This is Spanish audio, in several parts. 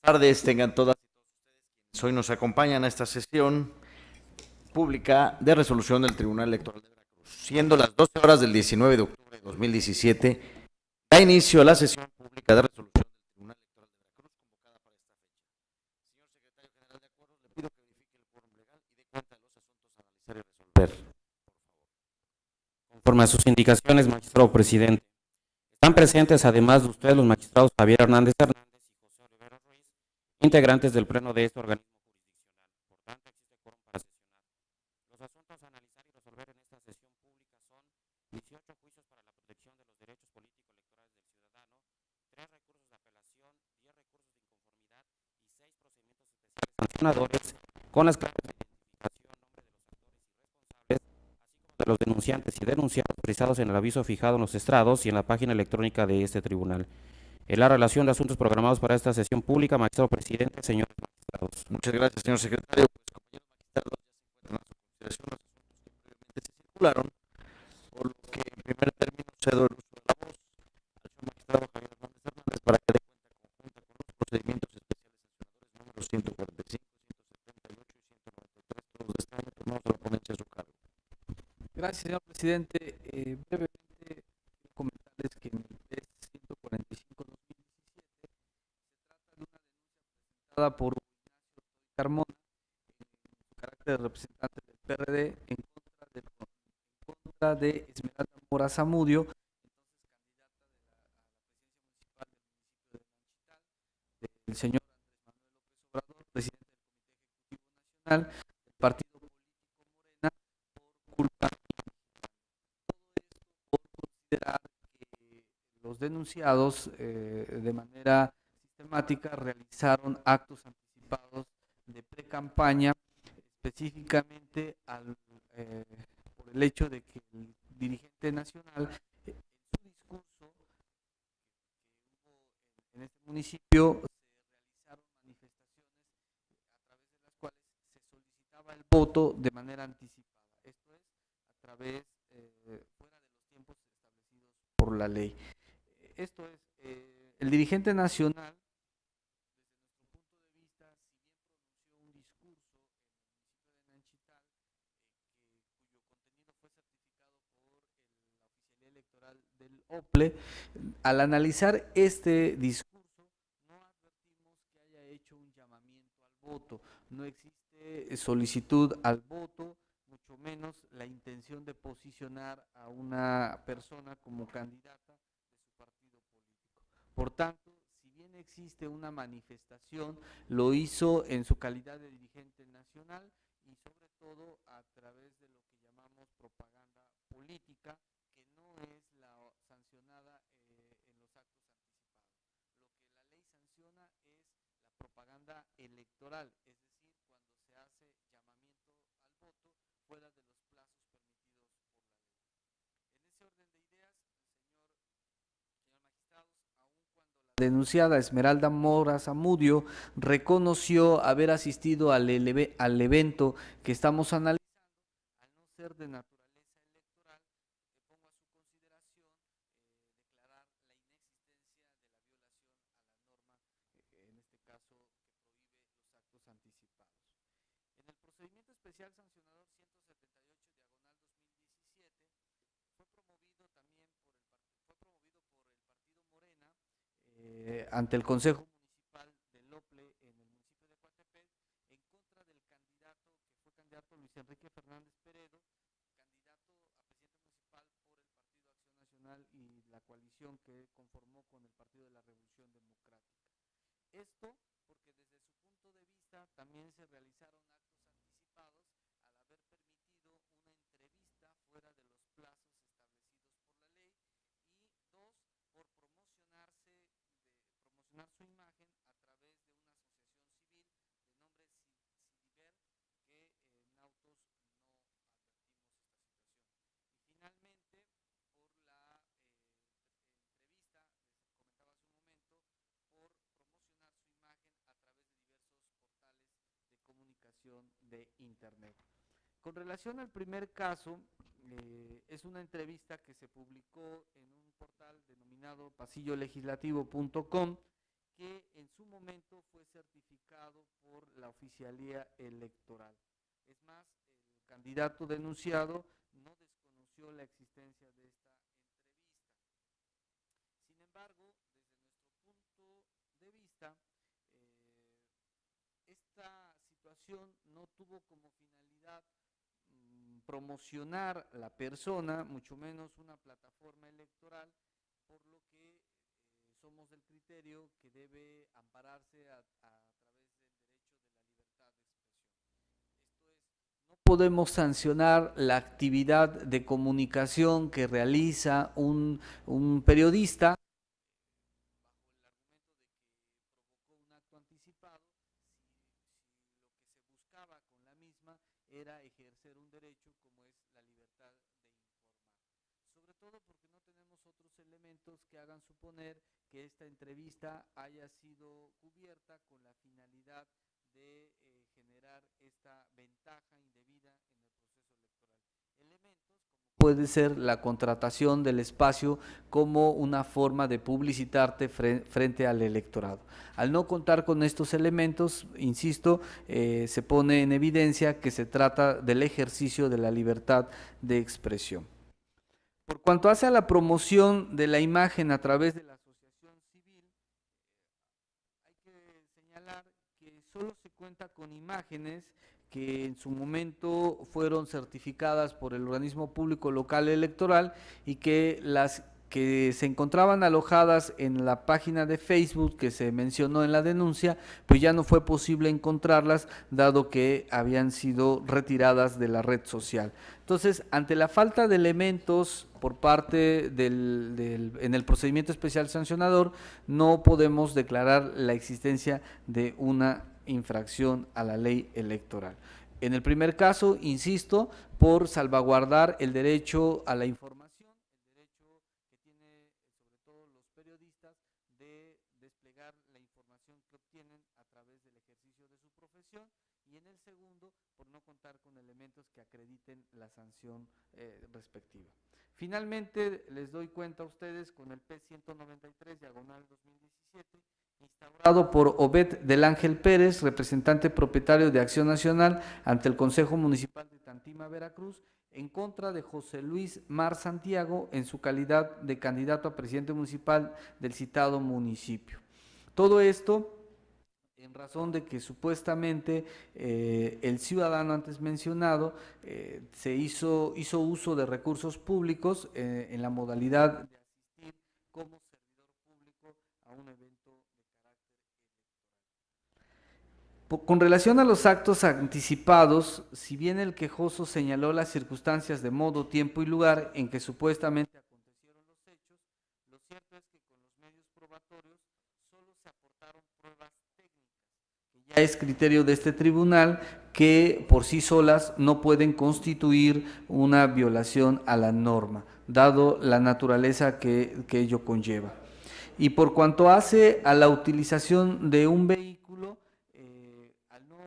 Tardes, tengan todas y todos ustedes quienes hoy nos acompañan a esta sesión pública de resolución del Tribunal Electoral de Veracruz. Siendo las 12 horas del 19 de octubre de 2017, da inicio a la sesión pública de resolución del Tribunal Electoral de Veracruz convocada para esta fecha. Señor Secretario General de Acuerdos, le pido que verifique el quórum legal y dé cuenta de los asuntos a analizar y resolver. Conforme a sus indicaciones, magistrado presidente. Están presentes, además de ustedes, los magistrados Javier Hernández Hernández y José Olivera Ruiz, integrantes del pleno de este organismo jurisdiccional. Por tanto, existe quórum para sesionar. Los asuntos a analizar y resolver en esta sesión pública son 18 juicios para la protección de los derechos político-electorales del ciudadano, 3 recursos de apelación, 10 recursos de inconformidad y 6 procedimientos especiales sancionadores con las claves de identificación, nombre de los actores y responsables, de los denunciantes y denunciados precisados en el aviso fijado en los estrados y en la página electrónica de este tribunal. En la relación de asuntos programados para esta sesión pública, magistrado presidente, señores magistrados. Muchas gracias, señor secretario. Pues, compañeros magistrados, ya se encuentran a su consideración los asuntos que previamente se circularon, por lo que en primer término cedo el uso de la voz al señor magistrado Javier Hernández Hernández para que dé cuenta conjunta con los procedimientos especiales sancionadores números 145, 178 y 193, todos de este año, tomamos a la ponencia a su cargo. Gracias, señor presidente. Brevemente, comentarles que en el test 145-2017 se trata de una denuncia presentada por Ignacio Carmona en su carácter de representante del PRD en contra de Esmeralda Mora Zamudio, entonces candidata a la presidencia municipal del municipio de Nanchital, del señor Andrés Manuel López Obrador, presidente del Comité Ejecutivo Nacional del Partido Político Morena, por culpa considerar que los denunciados de manera sistemática realizaron actos anticipados de pre-campaña, específicamente por el hecho de que el dirigente nacional en su discurso que hubo en este municipio se realizaron manifestaciones a través de las cuales se solicitaba el voto de manera anticipada, esto es, a través fuera de los tiempos establecidos por la ley. Esto es, el dirigente nacional, desde nuestro punto de vista, si bien pronunció un discurso en el municipio de Nanchital, cuyo contenido fue certificado por la Oficialía Electoral del OPLE, al analizar este discurso, no advertimos que haya hecho un llamamiento al voto, no existe solicitud al voto, mucho menos la intención de posicionar a una persona como candidata de su partido político. Por tanto, si bien existe una manifestación, lo hizo en su calidad de dirigente nacional y sobre todo a través de lo que llamamos propaganda política, que no es la sancionada en los actos anticipados. Lo que la ley sanciona es la propaganda electoral, es decir, cuando se hace llamamiento al voto fuera de los plazos permitidos por la ley. En ese orden de ideas, señor magistrados, aun cuando la denunciada Esmeralda Mora Zamudio reconoció haber asistido al evento que estamos analizando, al no ser de naturaleza electoral, pongo a su consideración declarar la inexistencia de la violación a la norma, en este caso que prohíbe los actos anticipados. En el procedimiento especial sancionador 178 diagonal 2017 fue promovido también por el partido Morena ante el Consejo Municipal del OPLE en el municipio de Coatepec en contra del candidato que fue candidato Luis Enrique Fernández Peredo, candidato a presidente municipal por el Partido Acción Nacional y la coalición que conformó con el Partido de la Revolución Democrática. Esto porque desde su punto de vista también se realizaron actos anticipados al haber permitido una entrevista fuera de los plazos establecidos por la ley y dos, por promocionar su imagen a través de una asociación civil de nombre Cidiver, que en autos no advertimos esta situación. Y finalmente, por la entrevista, les comentaba hace un momento, por promocionar su imagen a través de diversos portales de comunicación de Internet. Con relación al primer caso, es una entrevista que se publicó en un portal denominado pasillolegislativo.com, que en su momento fue certificado por la oficialía electoral. Es más, el candidato denunciado no desconoció la existencia de esta entrevista. Sin embargo, desde nuestro punto de vista, esta situación no tuvo como finalidad promocionar la persona, mucho menos una plataforma electoral, por lo que somos del criterio que debe ampararse a través del derecho de la libertad de expresión. Esto es, no podemos sancionar la actividad de comunicación que realiza un periodista anticipado si lo que se buscaba con la misma era ejercer un derecho como es la libertad de informar. Sobre todo porque no tenemos otros elementos que hagan suponer que esta entrevista haya sido cubierta con la finalidad de generar esta ventaja indebida en el proceso electoral. Elementos como puede ser la contratación del espacio como una forma de publicitarte frente al electorado. Al no contar con estos elementos, insisto, se pone en evidencia que se trata del ejercicio de la libertad de expresión. Por cuanto hace a la promoción de la imagen a través de la asociación civil, hay que señalar que solo se cuenta con imágenes que en su momento fueron certificadas por el organismo público local electoral y que las que se encontraban alojadas en la página de Facebook que se mencionó en la denuncia, pues ya no fue posible encontrarlas, dado que habían sido retiradas de la red social. Entonces, ante la falta de elementos por parte en el procedimiento especial sancionador, no podemos declarar la existencia de una infracción a la ley electoral. En el primer caso, insisto, por salvaguardar el derecho a la información, desplegar la información que obtienen a través del ejercicio de su profesión, y en el segundo, por no contar con elementos que acrediten la sanción respectiva. Finalmente, les doy cuenta a ustedes con el P-193, diagonal 2017, instaurado por Obed del Ángel Pérez, representante propietario de Acción Nacional ante el Consejo Municipal de Tantima, Veracruz, en contra de José Luis Mar Santiago en su calidad de candidato a presidente municipal del citado municipio. Todo esto en razón de que supuestamente el ciudadano antes mencionado se hizo uso de recursos públicos en la modalidad de asistir como servidor público a un evento de carácter electoral. Con relación a los actos anticipados, si bien el quejoso señaló las circunstancias de modo, tiempo y lugar en que supuestamente acontecieron los hechos, lo cierto es que con los medios probatorios solo se aportaron pruebas técnicas, que ya es criterio de este tribunal, que por sí solas no pueden constituir una violación a la norma, dado la naturaleza que ello conlleva. Y por cuanto hace a la utilización de un vehículo, al no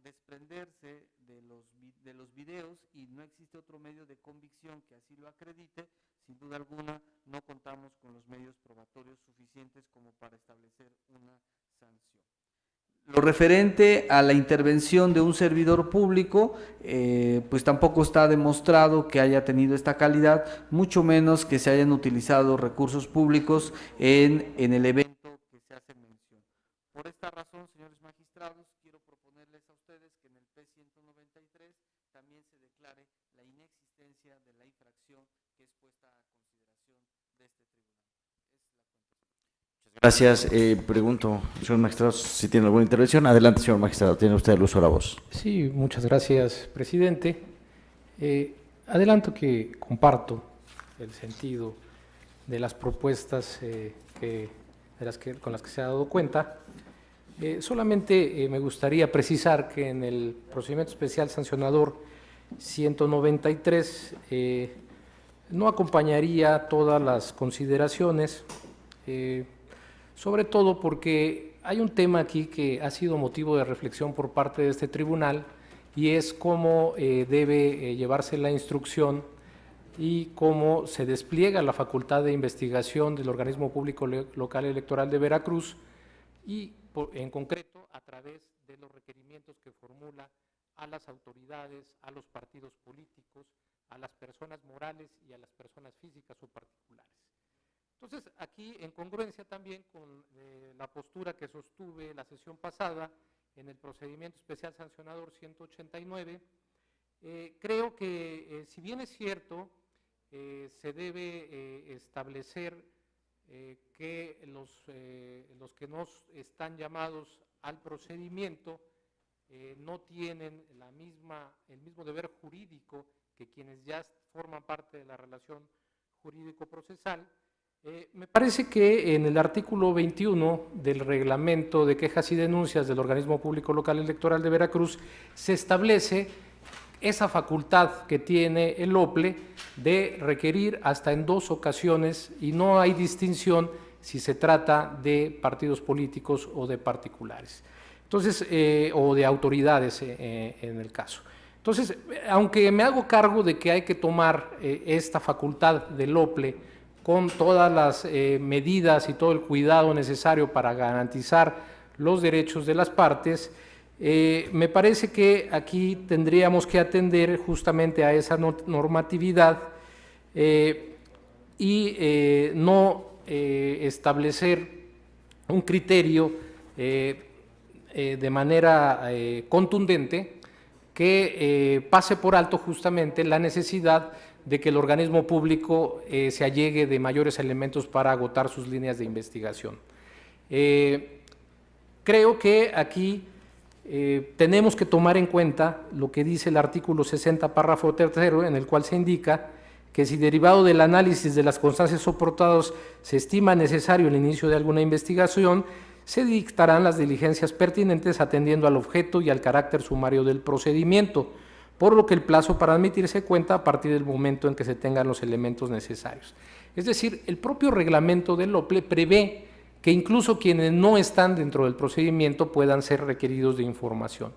desprenderse de los videos y no existe otro medio de convicción que así lo acredite, sin duda alguna no contamos con los medios probatorios suficientes como para establecer una sanción. Lo referente a la intervención de un servidor público, pues tampoco está demostrado que haya tenido esta calidad, mucho menos que se hayan utilizado recursos públicos en el evento que se hace mención. Por esta razón, señores magistrados, quiero proponerles a ustedes que en el P-193 también se declare la inexistencia de la infracción que es puesta a consideración de este tribunal. Gracias. Pregunto, señor magistrado, si tiene alguna intervención. Adelante, señor magistrado, tiene usted el uso de la voz. Sí, muchas gracias, presidente. Adelanto que comparto el sentido de las propuestas con las que se ha dado cuenta. Solamente me gustaría precisar que en el procedimiento especial sancionador 193 no acompañaría todas las consideraciones, sobre todo porque hay un tema aquí que ha sido motivo de reflexión por parte de este tribunal, y es cómo debe llevarse la instrucción y cómo se despliega la facultad de investigación del Organismo Público Local Electoral de Veracruz y en concreto a través de los requerimientos que formula a las autoridades, a los partidos políticos, a las personas morales y a las personas físicas o particulares. Entonces, aquí, en congruencia también con la postura que sostuve la sesión pasada en el procedimiento especial sancionador 189, creo que, si bien es cierto, se debe establecer que los que no están llamados al procedimiento no tienen el mismo deber jurídico que quienes ya forman parte de la relación jurídico-procesal. Me parece que en el artículo 21 del Reglamento de Quejas y Denuncias del Organismo Público Local Electoral de Veracruz se establece esa facultad que tiene el OPLE de requerir hasta en 2 ocasiones, y no hay distinción si se trata de partidos políticos o de particulares. Entonces, o de autoridades en el caso. Entonces, aunque me hago cargo de que hay que tomar esta facultad del OPLE con todas las medidas y todo el cuidado necesario para garantizar los derechos de las partes, me parece que aquí tendríamos que atender justamente a esa normatividad y no establecer un criterio de manera contundente que pase por alto justamente la necesidad de que el organismo público se allegue de mayores elementos para agotar sus líneas de investigación. Creo que aquí tenemos que tomar en cuenta lo que dice el artículo 60, párrafo 3, en el cual se indica que si derivado del análisis de las constancias soportadas se estima necesario el inicio de alguna investigación, se dictarán las diligencias pertinentes atendiendo al objeto y al carácter sumario del procedimiento, por lo que el plazo para admitirse cuenta a partir del momento en que se tengan los elementos necesarios. Es decir, el propio reglamento del OPLE prevé que incluso quienes no están dentro del procedimiento puedan ser requeridos de información.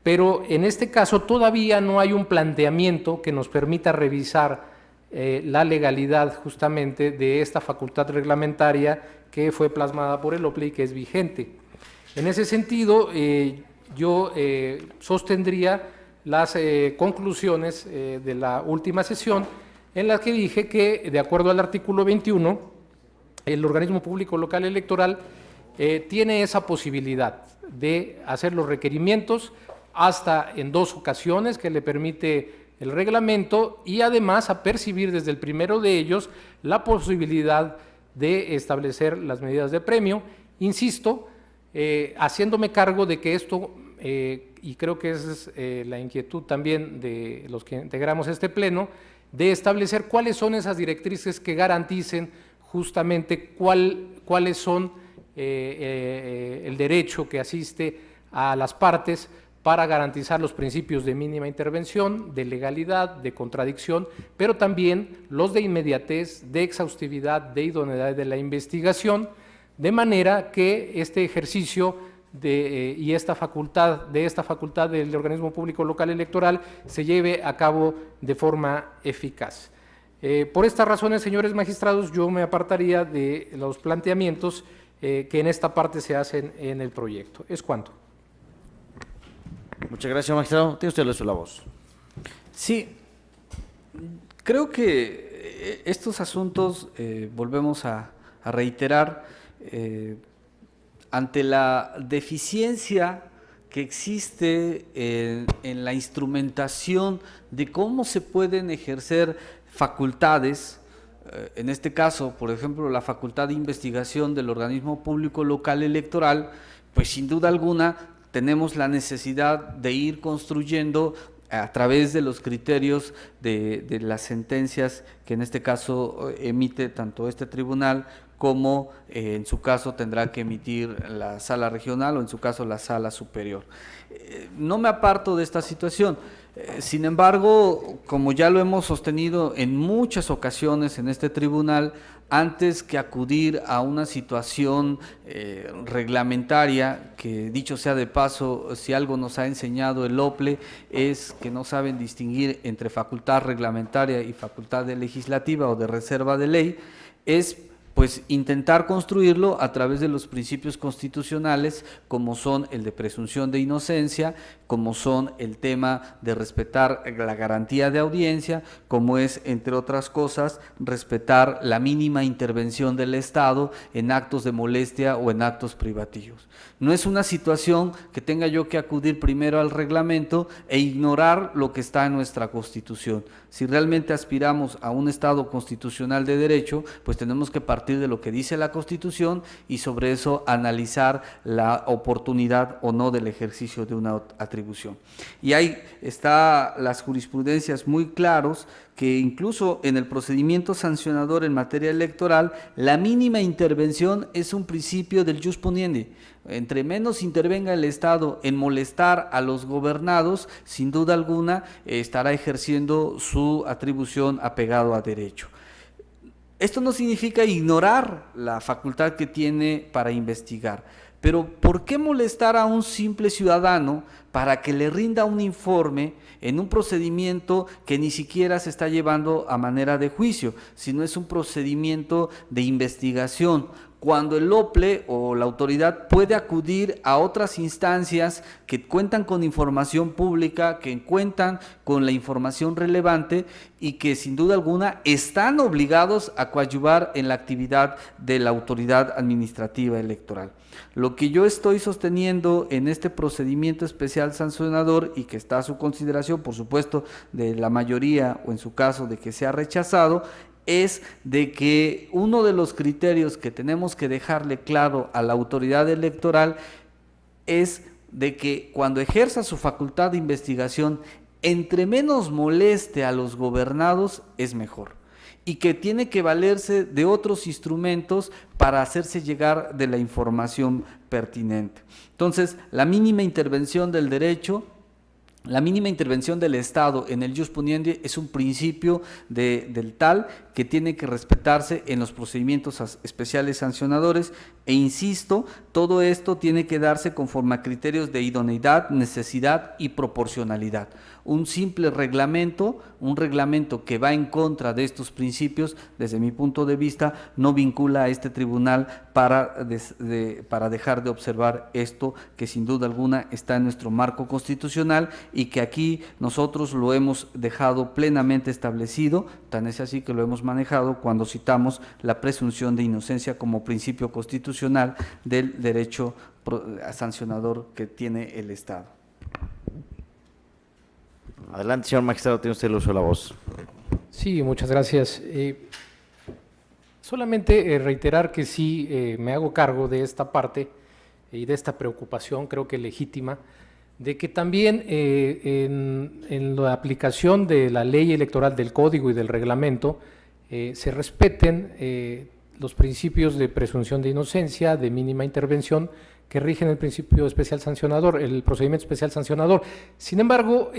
Pero en este caso todavía no hay un planteamiento que nos permita revisar la legalidad justamente de esta facultad reglamentaria que fue plasmada por el OPLE y que es vigente. En ese sentido, yo sostendría las conclusiones de la última sesión, en las que dije que, de acuerdo al artículo 21, el organismo público local electoral tiene esa posibilidad de hacer los requerimientos hasta en 2 ocasiones que le permite el reglamento, y además a percibir desde el primero de ellos la posibilidad de establecer las medidas de premio, insisto, haciéndome cargo de que esto, y creo que esa es la inquietud también de los que integramos este pleno, de establecer cuáles son esas directrices que garanticen justamente cuáles son el derecho que asiste a las partes para garantizar los principios de mínima intervención, de legalidad, de contradicción, pero también los de inmediatez, de exhaustividad, de idoneidad de la investigación, de manera que este ejercicio y esta facultad del organismo público local electoral se lleve a cabo de forma eficaz. Por estas razones, señores magistrados, yo me apartaría de los planteamientos que en esta parte se hacen en el proyecto. Es cuanto. Muchas gracias, magistrado. Tiene usted la voz. Sí, creo que estos asuntos, volvemos a reiterar, ante la deficiencia que existe en la instrumentación de cómo se pueden ejercer facultades, en este caso, por ejemplo, la facultad de investigación del organismo público local electoral, pues sin duda alguna tenemos la necesidad de ir construyendo a través de los criterios de las sentencias que en este caso emite tanto este tribunal como en su caso tendrá que emitir la sala regional o en su caso la sala superior. No me aparto de esta situación. Sin embargo, como ya lo hemos sostenido en muchas ocasiones en este tribunal, antes que acudir a una situación reglamentaria, que dicho sea de paso, si algo nos ha enseñado el OPLE es que no saben distinguir entre facultad reglamentaria y facultad legislativa o de reserva de ley, es pues intentar construirlo a través de los principios constitucionales, como son el de presunción de inocencia, como son el tema de respetar la garantía de audiencia, como es, entre otras cosas, respetar la mínima intervención del Estado en actos de molestia o en actos privativos. No es una situación que tenga yo que acudir primero al reglamento e ignorar lo que está en nuestra Constitución. Si realmente aspiramos a un Estado constitucional de derecho, pues tenemos que partir de lo que dice la Constitución y sobre eso analizar la oportunidad o no del ejercicio de una atribución. Y ahí está las jurisprudencias muy claros que incluso en el procedimiento sancionador en materia electoral, la mínima intervención es un principio del jus poniendi. Entre menos intervenga el Estado en molestar a los gobernados, sin duda alguna estará ejerciendo su atribución apegado a derecho. Esto no significa ignorar la facultad que tiene para investigar, pero ¿por qué molestar a un simple ciudadano para que le rinda un informe en un procedimiento que ni siquiera se está llevando a manera de juicio, sino es un procedimiento de investigación? Cuando el OPLE o la autoridad puede acudir a otras instancias que cuentan con información pública, que cuentan con la información relevante y que sin duda alguna están obligados a coadyuvar en la actividad de la autoridad administrativa electoral. Lo que yo estoy sosteniendo en este procedimiento especial sancionador y que está a su consideración, por supuesto, de la mayoría o en su caso de que sea rechazado, es de que uno de los criterios que tenemos que dejarle claro a la autoridad electoral es de que cuando ejerza su facultad de investigación, entre menos moleste a los gobernados es mejor, y que tiene que valerse de otros instrumentos para hacerse llegar de la información pertinente. Entonces, la mínima intervención del derecho, la mínima intervención del Estado en el jus poniendi es un principio del tal que tiene que respetarse en los procedimientos especiales sancionadores e insisto, todo esto tiene que darse conforme a criterios de idoneidad, necesidad y proporcionalidad. Un simple reglamento, un reglamento que va en contra de estos principios, desde mi punto de vista, no vincula a este tribunal para dejar de observar esto que sin duda alguna está en nuestro marco constitucional y que aquí nosotros lo hemos dejado plenamente establecido, tan es así que lo hemos manejado cuando citamos la presunción de inocencia como principio constitucional del derecho sancionador que tiene el Estado. Adelante, señor magistrado, tiene usted el uso de la voz. Sí, muchas gracias. Solamente reiterar que sí me hago cargo de esta parte y de esta preocupación, creo que legítima, de que también en la aplicación de la ley electoral, del código y del reglamento se respeten los principios de presunción de inocencia, de mínima intervención, que rigen el principio especial sancionador, el procedimiento especial sancionador. Sin embargo,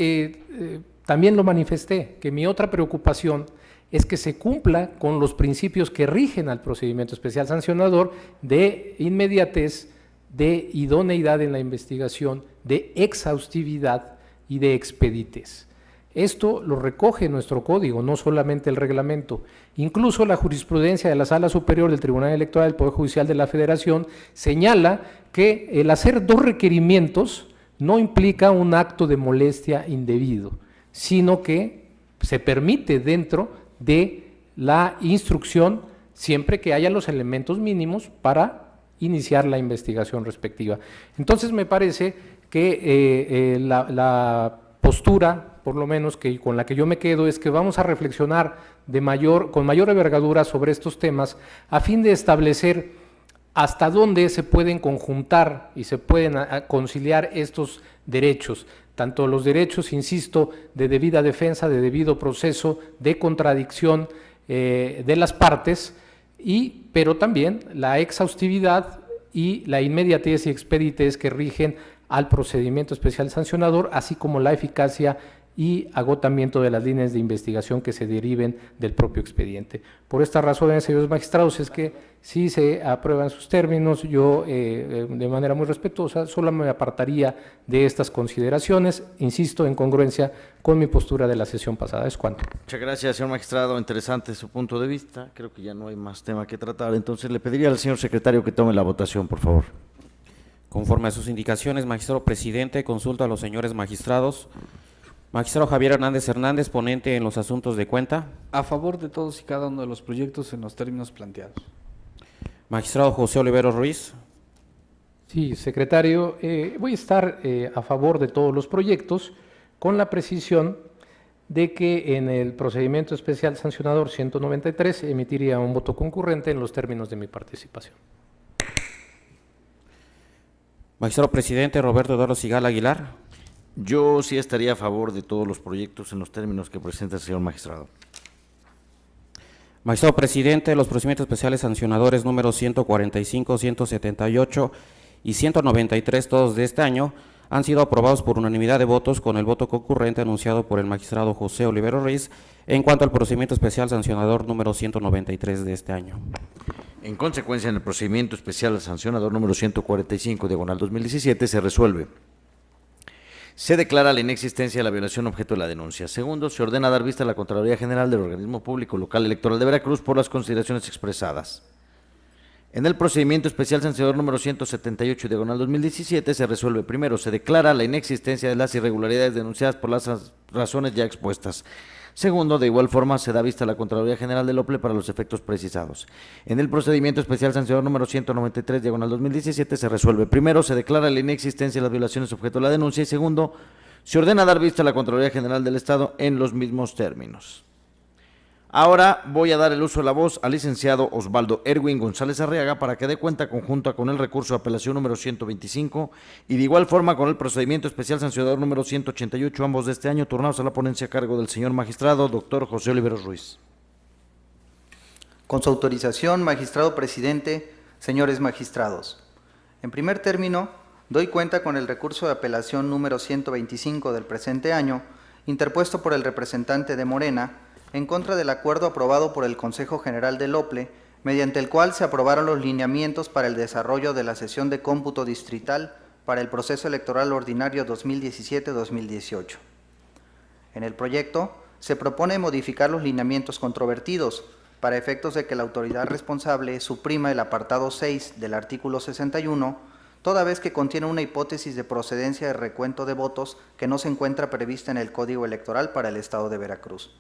también lo manifesté, que mi otra preocupación es que se cumpla con los principios que rigen al procedimiento especial sancionador de inmediatez, de idoneidad en la investigación, de exhaustividad y de expeditez. Esto lo recoge nuestro código, no solamente el reglamento. Incluso la jurisprudencia de la Sala Superior del Tribunal Electoral del Poder Judicial de la Federación señala que el hacer dos requerimientos no implica un acto de molestia indebido, sino que se permite dentro de la instrucción siempre que haya los elementos mínimos para iniciar la investigación respectiva. Entonces me parece que la postura, por lo menos que con la que yo me quedo, es que vamos a reflexionar con mayor envergadura sobre estos temas a fin de establecer hasta dónde se pueden conjuntar y se pueden conciliar estos derechos, tanto los derechos, insisto, de debida defensa, de debido proceso, de contradicción de las partes, pero también la exhaustividad y la inmediatez y expeditez que rigen al procedimiento especial sancionador, así como la eficacia y agotamiento de las líneas de investigación que se deriven del propio expediente. Por estas razones, señores magistrados, es que si se aprueban sus términos, yo de manera muy respetuosa solo me apartaría de estas consideraciones, insisto, en congruencia con mi postura de la sesión pasada. Es cuanto. Muchas gracias, señor magistrado. Interesante su punto de vista. Creo que ya no hay más tema que tratar. Entonces, le pediría al señor secretario que tome la votación, por favor. Conforme a sus indicaciones, magistrado presidente, consulto a los señores magistrados. Magistrado Javier Hernández, ponente en los asuntos de cuenta. A favor de todos y cada uno de los proyectos en los términos planteados. Magistrado José Oliveros Ruiz. Sí, secretario, voy a estar a favor de todos los proyectos con la precisión de que en el procedimiento especial sancionador 193 emitiría un voto concurrente en los términos de mi participación. Magistrado presidente Roberto Eduardo Sigala Aguilar. Yo sí estaría a favor de todos los proyectos en los términos que presenta el señor magistrado. Magistrado presidente, los procedimientos especiales sancionadores números 145, 178 y 193, todos de este año, han sido aprobados por unanimidad de votos con el voto concurrente anunciado por el magistrado José Olivero Ruiz en cuanto al procedimiento especial sancionador número 193 de este año. En consecuencia, en el procedimiento especial sancionador número 145, diagonal 2017, se resuelve. Se declara la inexistencia de la violación objeto de la denuncia. Segundo, se ordena dar vista a la Contraloría General del Organismo Público Local Electoral de Veracruz por las consideraciones expresadas. En el procedimiento especial sancionador número 178, diagonal 2017, se resuelve. Primero, se declara la inexistencia de las irregularidades denunciadas por las razones ya expuestas. Segundo, de igual forma, se da vista a la Contraloría General del OPLE para los efectos precisados. En el procedimiento especial sancionador número 193, diagonal 2017, se resuelve. Primero, se declara la inexistencia de las violaciones objeto de la denuncia y segundo, se ordena dar vista a la Contraloría General del Estado en los mismos términos. Ahora voy a dar el uso de la voz al licenciado Osvaldo Erwin González Arriaga para que dé cuenta conjunta con el recurso de apelación número 125 y de igual forma con el procedimiento especial sancionador número 188, ambos de este año, turnados a la ponencia a cargo del señor magistrado doctor José Oliveros Ruiz. Con su autorización, magistrado presidente, señores magistrados. En primer término, doy cuenta con el recurso de apelación número 125 del presente año, interpuesto por el representante de Morena, en contra del acuerdo aprobado por el Consejo General del OPLE, mediante el cual se aprobaron los lineamientos para el desarrollo de la sesión de cómputo distrital para el proceso electoral ordinario 2017-2018. En el proyecto se propone modificar los lineamientos controvertidos para efectos de que la autoridad responsable suprima el apartado 6 del artículo 61, toda vez que contiene una hipótesis de procedencia de recuento de votos que no se encuentra prevista en el Código Electoral para el Estado de Veracruz.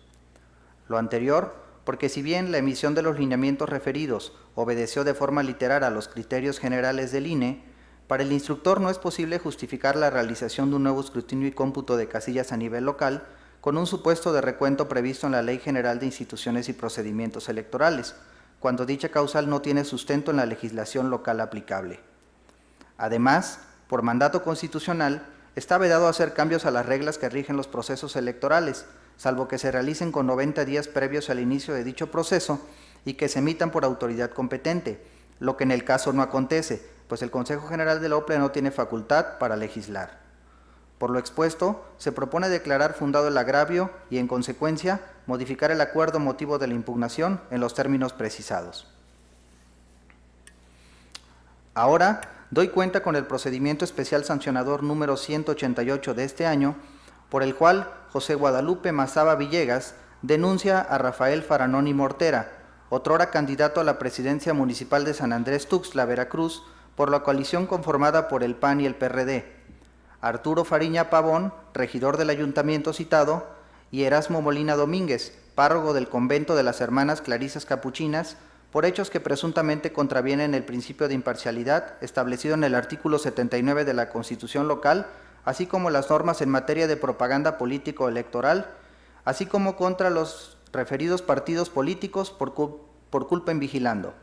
Lo anterior, porque si bien la emisión de los lineamientos referidos obedeció de forma literal a los criterios generales del INE, para el instructor no es posible justificar la realización de un nuevo escrutinio y cómputo de casillas a nivel local con un supuesto de recuento previsto en la Ley General de Instituciones y Procedimientos Electorales, cuando dicha causal no tiene sustento en la legislación local aplicable. Además, por mandato constitucional, está vedado hacer cambios a las reglas que rigen los procesos electorales, salvo que se realicen con 90 días previos al inicio de dicho proceso y que se emitan por autoridad competente, lo que en el caso no acontece, pues el Consejo General del OPLE no tiene facultad para legislar. Por lo expuesto, se propone declarar fundado el agravio y, en consecuencia, modificar el acuerdo motivo de la impugnación en los términos precisados. Ahora, doy cuenta con el procedimiento especial sancionador número 188 de este año, por el cual José Guadalupe Mazaba Villegas denuncia a Rafael Faranoni Mortera, otrora candidato a la presidencia municipal de San Andrés Tuxtla, Veracruz, por la coalición conformada por el PAN y el PRD, Arturo Fariña Pavón, regidor del ayuntamiento citado, y Erasmo Molina Domínguez, párroco del convento de las Hermanas Clarisas Capuchinas, por hechos que presuntamente contravienen el principio de imparcialidad establecido en el artículo 79 de la Constitución local, así como las normas en materia de propaganda político-electoral, así como contra los referidos partidos políticos por culpa en vigilando.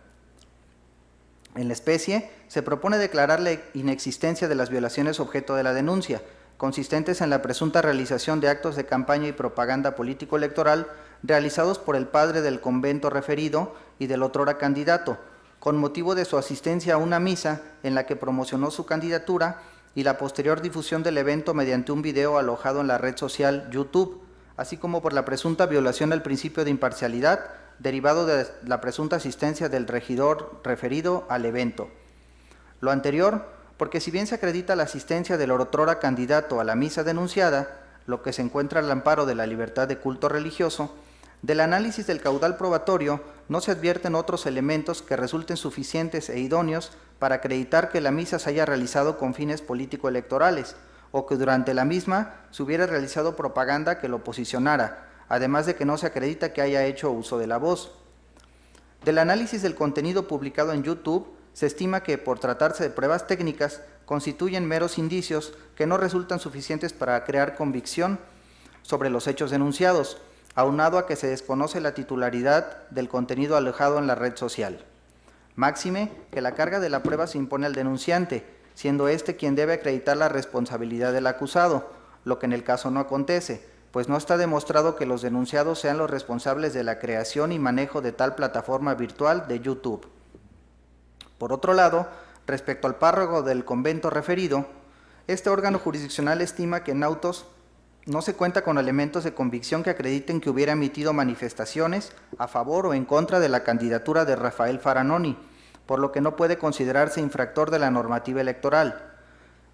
En la especie, se propone declarar la inexistencia de las violaciones objeto de la denuncia, consistentes en la presunta realización de actos de campaña y propaganda político-electoral realizados por el padre del convento referido y del otrora candidato, con motivo de su asistencia a una misa en la que promocionó su candidatura y la posterior difusión del evento mediante un video alojado en la red social YouTube, así como por la presunta violación al principio de imparcialidad derivado de la presunta asistencia del regidor referido al evento. Lo anterior, porque si bien se acredita la asistencia del otrora candidato a la misa denunciada, lo que se encuentra al amparo de la libertad de culto religioso, del análisis del caudal probatorio no se advierten otros elementos que resulten suficientes e idóneos para acreditar que la misa se haya realizado con fines político-electorales o que durante la misma se hubiera realizado propaganda que lo posicionara, además de que no se acredita que haya hecho uso de la voz. Del análisis del contenido publicado en YouTube, se estima que, por tratarse de pruebas técnicas, constituyen meros indicios que no resultan suficientes para crear convicción sobre los hechos denunciados, aunado a que se desconoce la titularidad del contenido alojado en la red social. Máxime que la carga de la prueba se impone al denunciante, siendo éste quien debe acreditar la responsabilidad del acusado, lo que en el caso no acontece, pues no está demostrado que los denunciados sean los responsables de la creación y manejo de tal plataforma virtual de YouTube. Por otro lado, respecto al párroco del convento referido, este órgano jurisdiccional estima que en autos no se cuenta con elementos de convicción que acrediten que hubiera emitido manifestaciones a favor o en contra de la candidatura de Rafael Faranoni, por lo que no puede considerarse infractor de la normativa electoral.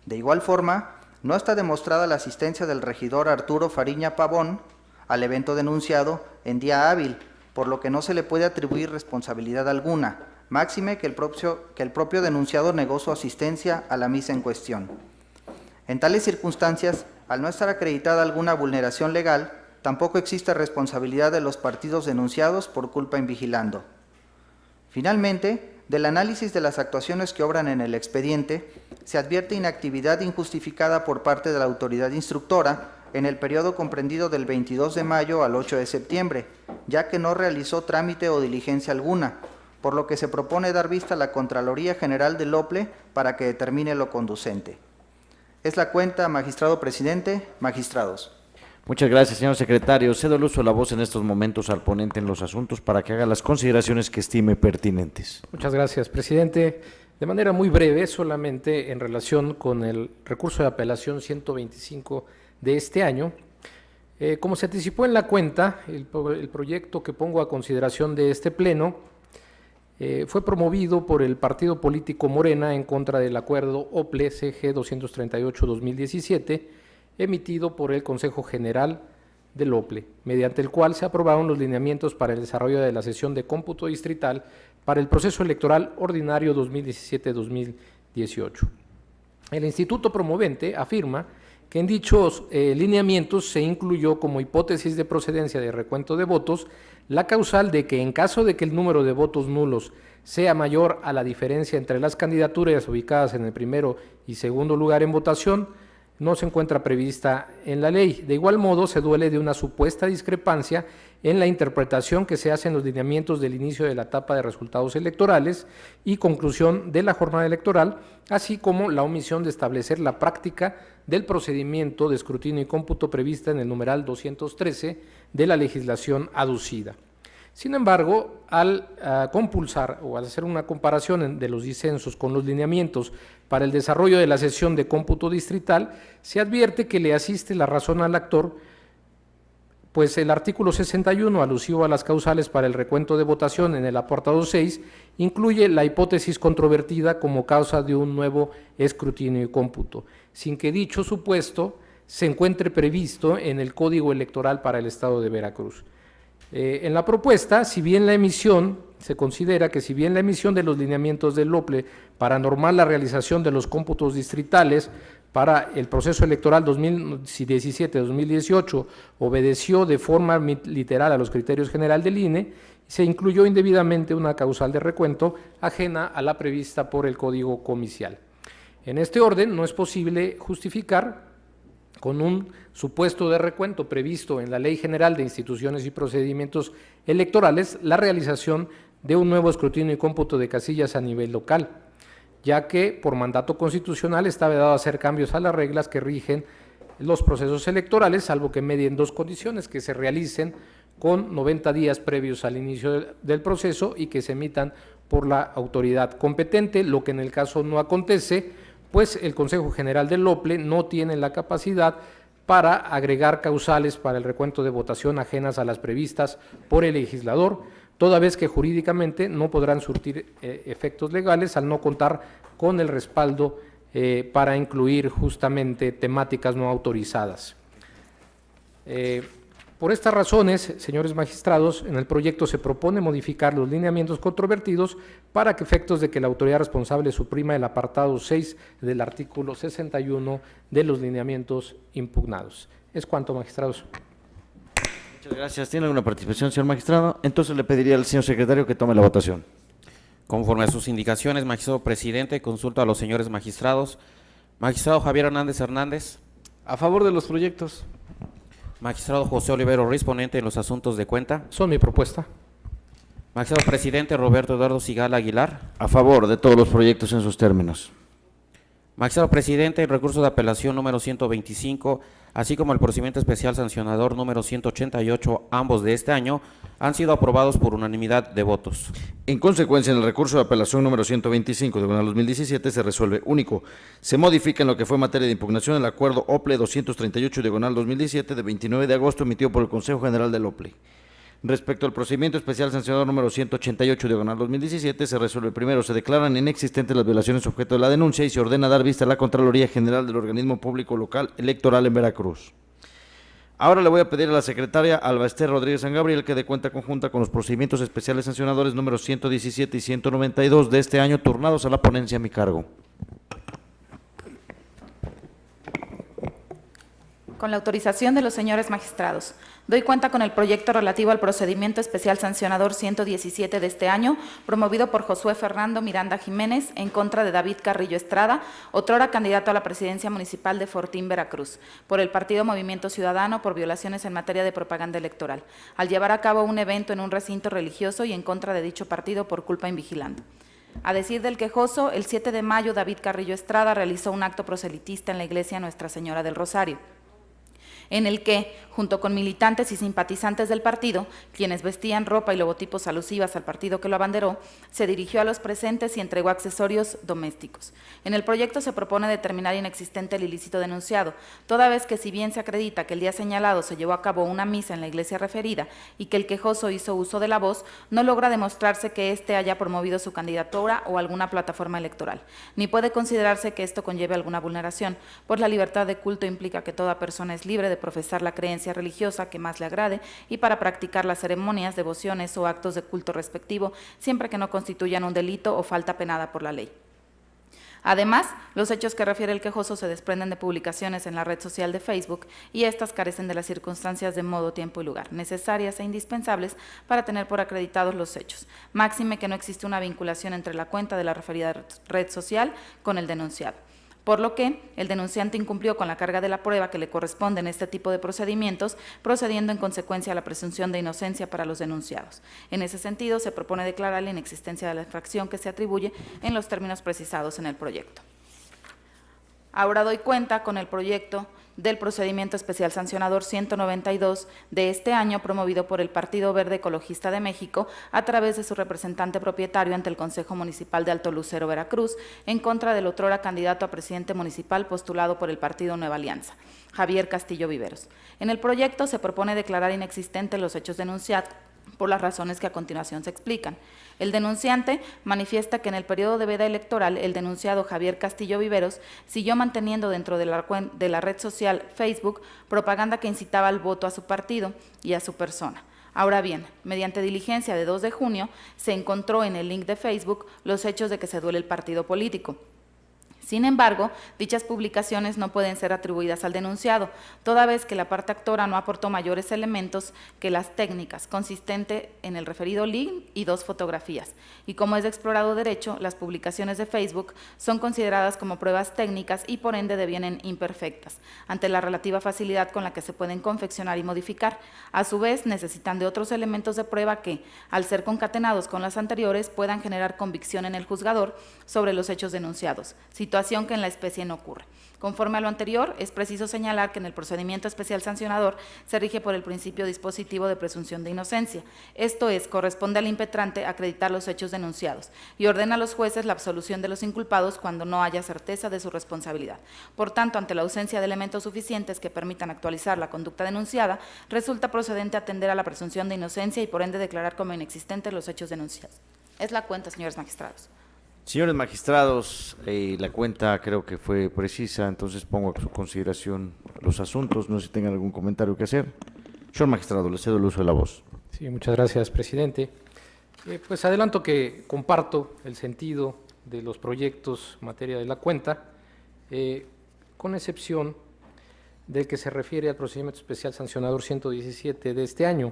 De igual forma, no está demostrada la asistencia del regidor Arturo Fariña Pavón al evento denunciado en día hábil, por lo que no se le puede atribuir responsabilidad alguna, máxime que el propio denunciado negó su asistencia a la misa en cuestión. En tales circunstancias, al no estar acreditada alguna vulneración legal, tampoco existe responsabilidad de los partidos denunciados por culpa in vigilando. Finalmente, del análisis de las actuaciones que obran en el expediente, se advierte inactividad injustificada por parte de la autoridad instructora en el periodo comprendido del 22 de mayo al 8 de septiembre, ya que no realizó trámite o diligencia alguna, por lo que se propone dar vista a la Contraloría General del OPLE para que determine lo conducente. Es la cuenta, magistrado presidente, magistrados. Muchas gracias, señor secretario. Cedo el uso de la voz en estos momentos al ponente en los asuntos para que haga las consideraciones que estime pertinentes. Muchas gracias, presidente. De manera muy breve, solamente en relación con el recurso de apelación 125 de este año. Como se anticipó en la cuenta, el proyecto que pongo a consideración de este pleno fue promovido por el partido político Morena en contra del acuerdo OPLE-CG 238-2017, emitido por el Consejo General del OPLE, mediante el cual se aprobaron los lineamientos para el desarrollo de la sesión de cómputo distrital para el proceso electoral ordinario 2017-2018. El instituto promovente afirma que en dichos lineamientos se incluyó como hipótesis de procedencia de recuento de votos la causal de que en caso de que el número de votos nulos sea mayor a la diferencia entre las candidaturas ubicadas en el primero y segundo lugar en votación, no se encuentra prevista en la ley. De igual modo, se duele de una supuesta discrepancia en la interpretación que se hace en los lineamientos del inicio de la etapa de resultados electorales y conclusión de la jornada electoral, así como la omisión de establecer la práctica del procedimiento de escrutinio y cómputo prevista en el numeral 213 de la legislación aducida. Sin embargo, al compulsar o al hacer una comparación de los disensos con los lineamientos para el desarrollo de la sesión de cómputo distrital, se advierte que le asiste la razón al actor, pues el artículo 61, alusivo a las causales para el recuento de votación en el apartado 6, incluye la hipótesis controvertida como causa de un nuevo escrutinio y cómputo, sin que dicho supuesto se encuentre previsto en el Código Electoral para el Estado de Veracruz. En la propuesta, se considera que si bien la emisión de los lineamientos del OPLE para normar la realización de los cómputos distritales para el proceso electoral 2017-2018 obedeció de forma literal a los criterios generales del INE, se incluyó indebidamente una causal de recuento ajena a la prevista por el Código Comicial. En este orden, no es posible justificar con un supuesto de recuento previsto en la Ley General de Instituciones y Procedimientos Electorales la realización de un nuevo escrutinio y cómputo de casillas a nivel local, ya que por mandato constitucional está vedado hacer cambios a las reglas que rigen los procesos electorales, salvo que medien dos condiciones: que se realicen con 90 días previos al inicio del proceso y que se emitan por la autoridad competente, lo que en el caso no acontece, pues el Consejo General del OPLE no tiene la capacidad para agregar causales para el recuento de votación ajenas a las previstas por el legislador, toda vez que jurídicamente no podrán surtir efectos legales al no contar con el respaldo para incluir justamente temáticas no autorizadas. Por estas razones, señores magistrados, en el proyecto se propone modificar los lineamientos controvertidos para que efectos de que la autoridad responsable suprima el apartado 6 del artículo 61 de los lineamientos impugnados. Es cuanto, magistrados. Muchas gracias. ¿Tiene alguna participación, señor magistrado? Entonces le pediría al señor secretario que tome la votación. Conforme a sus indicaciones, magistrado presidente, consulto a los señores magistrados. Magistrado Javier Hernández Hernández. A favor de los proyectos. Magistrado José Olivero Ruiz, ponente en los asuntos de cuenta. Son mi propuesta. Magistrado presidente Roberto Eduardo Sigala Aguilar. A favor de todos los proyectos en sus términos. Magistrado presidente, el recurso de apelación número 125, así como el procedimiento especial sancionador número 188, ambos de este año, han sido aprobados por unanimidad de votos. En consecuencia, en el recurso de apelación número 125 de 2017 se resuelve único. Se modifica en lo que fue materia de impugnación el acuerdo OPLE 238 2017 de 29 de agosto emitido por el Consejo General del OPLE. Respecto al procedimiento especial sancionador número 188 2017, se resuelve primero, se declaran inexistentes las violaciones objeto de la denuncia y se ordena dar vista a la Contraloría General del Organismo Público Local Electoral en Veracruz. Ahora le voy a pedir a la secretaria Alba Ester Rodríguez San Gabriel que dé cuenta conjunta con los procedimientos especiales sancionadores números 117 y 192 de este año turnados a la ponencia a mi cargo. Con la autorización de los señores magistrados, doy cuenta con el proyecto relativo al procedimiento especial sancionador 117 de este año, promovido por Josué Fernando Miranda Jiménez en contra de David Carrillo Estrada, otrora candidato a la presidencia municipal de Fortín, Veracruz, por el Partido Movimiento Ciudadano por violaciones en materia de propaganda electoral, al llevar a cabo un evento en un recinto religioso y en contra de dicho partido por culpa invigilando. A decir del quejoso, el 7 de mayo David Carrillo Estrada realizó un acto proselitista en la iglesia Nuestra Señora del Rosario, en el que, junto con militantes y simpatizantes del partido, quienes vestían ropa y logotipos alusivas al partido que lo abanderó, se dirigió a los presentes y entregó accesorios domésticos. En el proyecto se propone determinar inexistente el ilícito denunciado, toda vez que si bien se acredita que el día señalado se llevó a cabo una misa en la iglesia referida y que el quejoso hizo uso de la voz, no logra demostrarse que éste haya promovido su candidatura o alguna plataforma electoral, ni puede considerarse que esto conlleve alguna vulneración, pues la libertad de culto implica que toda persona es libre de profesar la creencia religiosa que más le agrade y para practicar las ceremonias, devociones o actos de culto respectivo, siempre que no constituyan un delito o falta penada por la ley. Además, los hechos que refiere el quejoso se desprenden de publicaciones en la red social de Facebook y estas carecen de las circunstancias de modo, tiempo y lugar necesarias e indispensables para tener por acreditados los hechos, máxime que no existe una vinculación entre la cuenta de la referida red social con el denunciado, por lo que el denunciante incumplió con la carga de la prueba que le corresponde en este tipo de procedimientos, procediendo en consecuencia a la presunción de inocencia para los denunciados. En ese sentido, se propone declarar la inexistencia de la infracción que se atribuye en los términos precisados en el proyecto. Ahora doy cuenta con el proyecto del procedimiento especial sancionador 192 de este año, promovido por el Partido Verde Ecologista de México a través de su representante propietario ante el Consejo Municipal de Alto Lucero, Veracruz, en contra del otrora candidato a presidente municipal postulado por el Partido Nueva Alianza, Javier Castillo Viveros. En el proyecto se propone declarar inexistentes los hechos denunciados por las razones que a continuación se explican. El denunciante manifiesta que en el periodo de veda electoral el denunciado Javier Castillo Viveros siguió manteniendo dentro de la red social Facebook propaganda que incitaba al voto a su partido y a su persona. Ahora bien, mediante diligencia de 2 de junio se encontró en el link de Facebook los hechos de que se duele el partido político. Sin embargo, dichas publicaciones no pueden ser atribuidas al denunciado, toda vez que la parte actora no aportó mayores elementos que las técnicas, consistente en el referido link y 2 fotografías. Y como es de explorado derecho, las publicaciones de Facebook son consideradas como pruebas técnicas y por ende devienen imperfectas, ante la relativa facilidad con la que se pueden confeccionar y modificar. A su vez, necesitan de otros elementos de prueba que, al ser concatenados con las anteriores, puedan generar convicción en el juzgador sobre los hechos denunciados, situación situación que en la especie no ocurre. Conforme a lo anterior, es preciso señalar que en el procedimiento especial sancionador se rige por el principio dispositivo de presunción de inocencia. Esto es, corresponde al impetrante acreditar los hechos denunciados y ordena a los jueces la absolución de los inculpados cuando no haya certeza de su responsabilidad. Por tanto, ante la ausencia de elementos suficientes que permitan actualizar la conducta denunciada, resulta procedente atender a la presunción de inocencia y por ende declarar como inexistentes los hechos denunciados. Es la cuenta, señores magistrados. Señores magistrados, la cuenta creo que fue precisa, entonces pongo a su consideración los asuntos. No sé si tengan algún comentario que hacer. Señor magistrado, le cedo el uso de la voz. Sí, muchas gracias, presidente. Pues adelanto que comparto el sentido de los proyectos en materia de la cuenta, con excepción del que se refiere al procedimiento especial sancionador 117 de este año.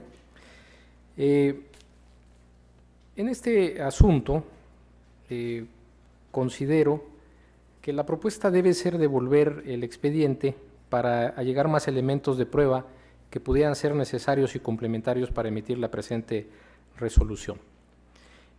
En este asunto, considero que la propuesta debe ser devolver el expediente para allegar más elementos de prueba que pudieran ser necesarios y complementarios para emitir la presente resolución.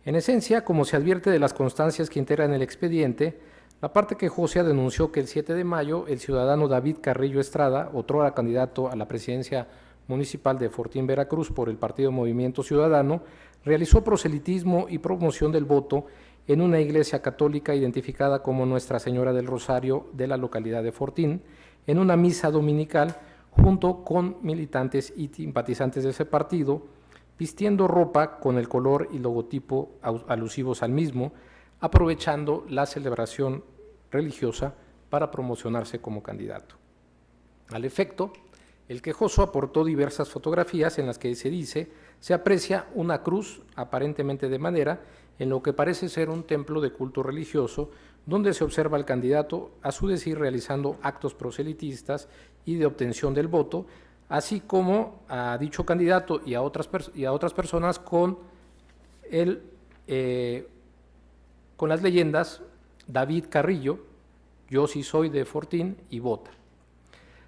En esencia, como se advierte de las constancias que integran el expediente, la parte quejosa denunció que el 7 de mayo el ciudadano David Carrillo Estrada, otrora candidato a la presidencia municipal de Fortín, Veracruz, por el partido Movimiento Ciudadano, realizó proselitismo y promoción del voto en una iglesia católica identificada como Nuestra Señora del Rosario de la localidad de Fortín, en una misa dominical junto con militantes y simpatizantes de ese partido, vistiendo ropa con el color y logotipo alusivos al mismo, aprovechando la celebración religiosa para promocionarse como candidato. Al efecto, el quejoso aportó diversas fotografías en las que se aprecia una cruz aparentemente de madera en lo que parece ser un templo de culto religioso, donde se observa al candidato, a su decir, realizando actos proselitistas y de obtención del voto, así como a dicho candidato y a otras personas con las leyendas David Carrillo, yo sí soy de Fortín y vota,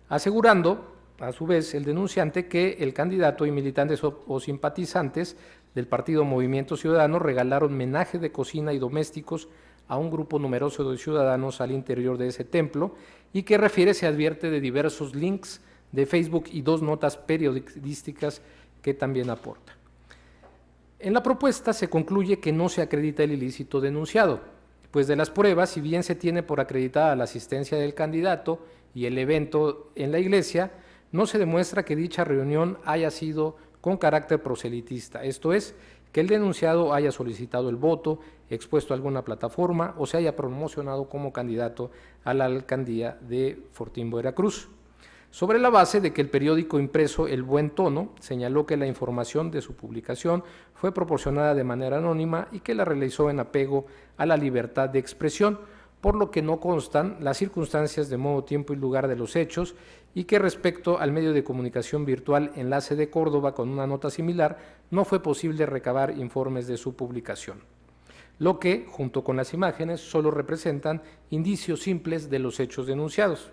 asegurando a su vez el denunciante que el candidato y militantes o simpatizantes del partido Movimiento Ciudadano regalaron menaje de cocina y domésticos a un grupo numeroso de ciudadanos al interior de ese templo, y que se advierte de diversos links de Facebook y 2 notas periodísticas que también aporta. En la propuesta se concluye que no se acredita el ilícito denunciado, pues de las pruebas, si bien se tiene por acreditada la asistencia del candidato y el evento en la iglesia, no se demuestra que dicha reunión haya sido con carácter proselitista, esto es, que el denunciado haya solicitado el voto, expuesto a alguna plataforma o se haya promocionado como candidato a la alcaldía de Fortín, Veracruz. Sobre la base de que el periódico impreso El Buen Tono señaló que la información de su publicación fue proporcionada de manera anónima y que la realizó en apego a la libertad de expresión, por lo que no constan las circunstancias de modo, tiempo y lugar de los hechos, y que respecto al medio de comunicación virtual Enlace de Córdoba con una nota similar, no fue posible recabar informes de su publicación, lo que, junto con las imágenes, solo representan indicios simples de los hechos denunciados.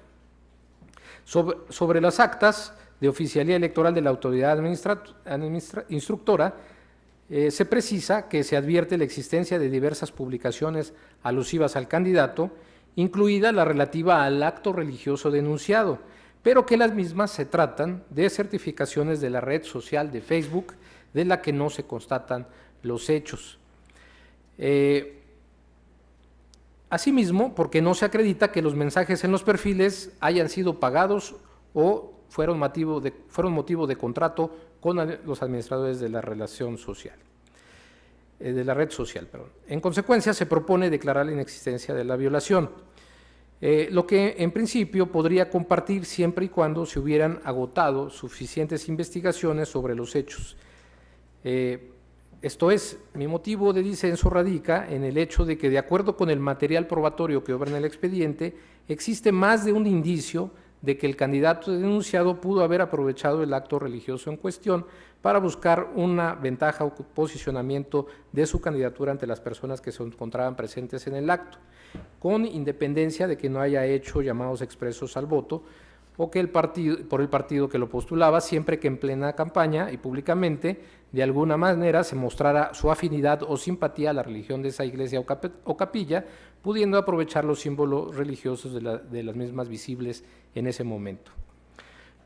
Sobre las actas de oficialía electoral de la autoridad instructora, se precisa que se advierte la existencia de diversas publicaciones alusivas al candidato, incluida la relativa al acto religioso denunciado, pero que las mismas se tratan de certificaciones de la red social de Facebook, de la que no se constatan los hechos. Asimismo, porque no se acredita que los mensajes en los perfiles hayan sido pagados o fueron motivo de contrato con los administradores de la relación social, de la red social. En consecuencia, se propone declarar la inexistencia de la violación, lo que en principio podría compartir siempre y cuando se hubieran agotado suficientes investigaciones sobre los hechos. Esto es, mi motivo de disenso radica en el hecho de que, de acuerdo con el material probatorio que obra en el expediente, existe más de un indicio de que el candidato denunciado pudo haber aprovechado el acto religioso en cuestión para buscar una ventaja o posicionamiento de su candidatura ante las personas que se encontraban presentes en el acto, con independencia de que no haya hecho llamados expresos al voto, o que por el partido que lo postulaba, siempre que en plena campaña y públicamente de alguna manera se mostrara su afinidad o simpatía a la religión de esa iglesia o capilla, pudiendo aprovechar los símbolos religiosos de las mismas visibles en ese momento.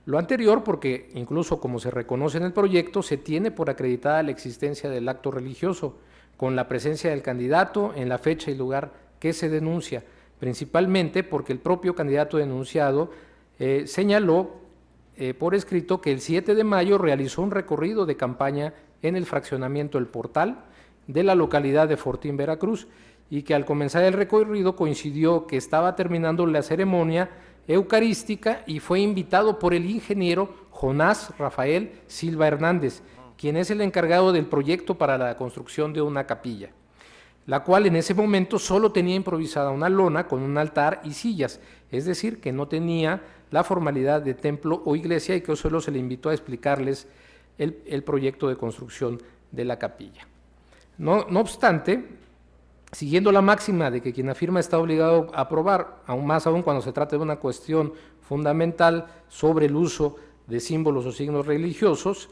Lo anterior porque, incluso como se reconoce en el proyecto, se tiene por acreditada la existencia del acto religioso, con la presencia del candidato en la fecha y lugar que se denuncia, principalmente porque el propio candidato denunciado señaló por escrito que el 7 de mayo realizó un recorrido de campaña en el fraccionamiento El Portal de la localidad de Fortín, Veracruz, y que al comenzar el recorrido coincidió que estaba terminando la ceremonia eucarística y fue invitado por el ingeniero Jonás Rafael Silva Hernández, quien es el encargado del proyecto para la construcción de una capilla, la cual en ese momento solo tenía improvisada una lona con un altar y sillas, es decir, que no tenía la formalidad de templo o iglesia y que solo se le invitó a explicarles el proyecto de construcción de la capilla. No obstante, siguiendo la máxima de que quien afirma está obligado a aprobar, aún más aún cuando se trata de una cuestión fundamental sobre el uso de símbolos o signos religiosos,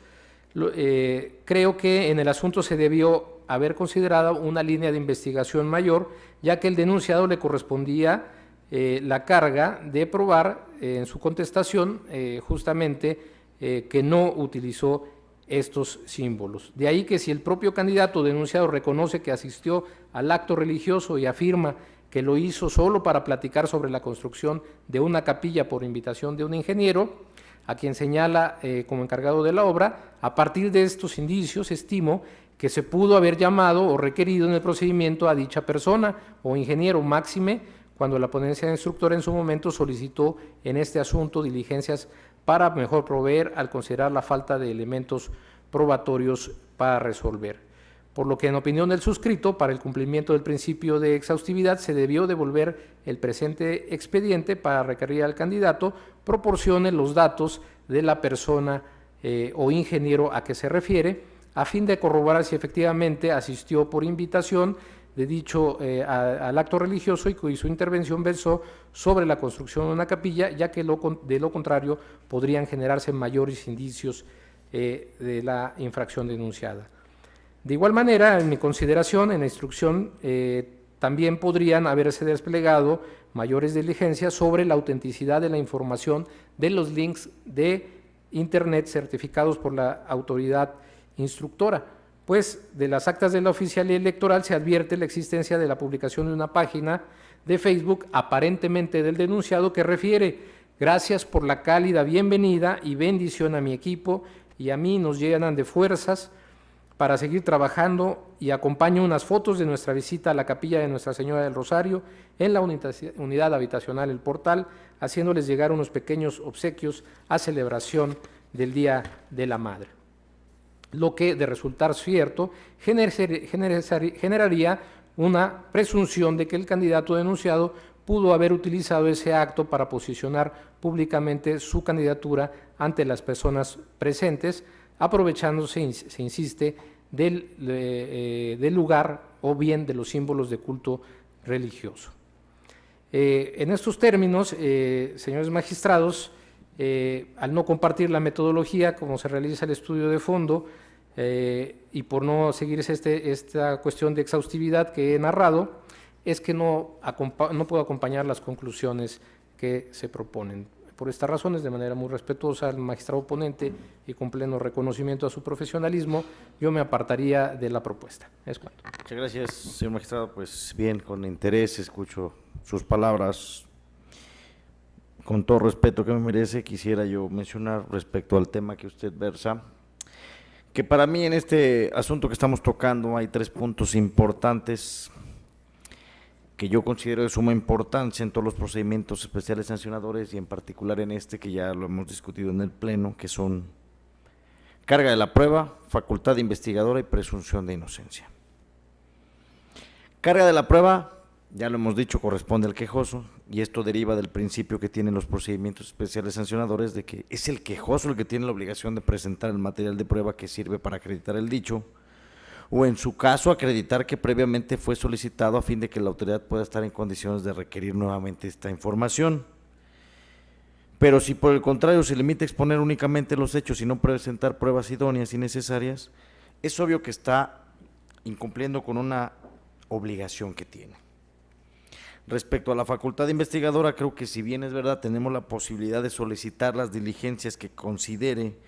creo que en el asunto se debió haber considerado una línea de investigación mayor, ya que el denunciado le correspondía la carga de probar en su contestación justamente que no utilizó estos símbolos. De ahí que si el propio candidato denunciado reconoce que asistió al acto religioso y afirma que lo hizo solo para platicar sobre la construcción de una capilla por invitación de un ingeniero, a quien señala como encargado de la obra, a partir de estos indicios estimo que se pudo haber llamado o requerido en el procedimiento a dicha persona o ingeniero máxime cuando la ponencia instructora en su momento solicitó en este asunto diligencias para mejor proveer al considerar la falta de elementos probatorios para resolver. Por lo que en opinión del suscrito, para el cumplimiento del principio de exhaustividad se debió devolver el presente expediente para requerir al candidato proporcione los datos de la persona o ingeniero a que se refiere, a fin de corroborar si efectivamente asistió por invitación de dicho al acto religioso y su intervención versó sobre la construcción de una capilla, ya que de lo contrario podrían generarse mayores indicios de la infracción denunciada. De igual manera, en mi consideración, en la instrucción también podrían haberse desplegado mayores diligencias sobre la autenticidad de la información de los links de Internet certificados por la autoridad instructora, pues de las actas de la oficialía electoral se advierte la existencia de la publicación de una página de Facebook aparentemente del denunciado que refiere: gracias por la cálida bienvenida y bendición a mi equipo y a mí nos llenan de fuerzas para seguir trabajando, y acompaño unas fotos de nuestra visita a la capilla de Nuestra Señora del Rosario en la unidad habitacional El Portal, haciéndoles llegar unos pequeños obsequios a celebración del Día de la Madre. Lo que, de resultar cierto, generaría una presunción de que el candidato denunciado pudo haber utilizado ese acto para posicionar públicamente su candidatura ante las personas presentes, aprovechándose, se insiste, del lugar o bien de los símbolos de culto religioso. En estos términos, señores magistrados, al no compartir la metodología como se realiza el estudio de fondo y por no seguirse esta cuestión de exhaustividad que he narrado, es que no puedo acompañar las conclusiones que se proponen. Por estas razones, de manera muy respetuosa al magistrado ponente y con pleno reconocimiento a su profesionalismo, yo me apartaría de la propuesta. Es cuanto. Muchas gracias, señor magistrado. Pues bien, con interés escucho sus palabras. Con todo respeto que me merece, quisiera yo mencionar respecto al tema que usted versa, que para mí en este asunto que estamos tocando hay 3 puntos importantes que yo considero de suma importancia en todos los procedimientos especiales sancionadores y en particular en este que ya lo hemos discutido en el Pleno, que son carga de la prueba, facultad investigadora y presunción de inocencia. Carga de la prueba, ya lo hemos dicho, corresponde al quejoso, y esto deriva del principio que tienen los procedimientos especiales sancionadores de que es el quejoso el que tiene la obligación de presentar el material de prueba que sirve para acreditar el dicho, o en su caso acreditar que previamente fue solicitado a fin de que la autoridad pueda estar en condiciones de requerir nuevamente esta información. Pero si por el contrario se limita a exponer únicamente los hechos y no presentar pruebas idóneas y necesarias, es obvio que está incumpliendo con una obligación que tiene. Respecto a la facultad investigadora, creo que si bien es verdad, tenemos la posibilidad de solicitar las diligencias que considere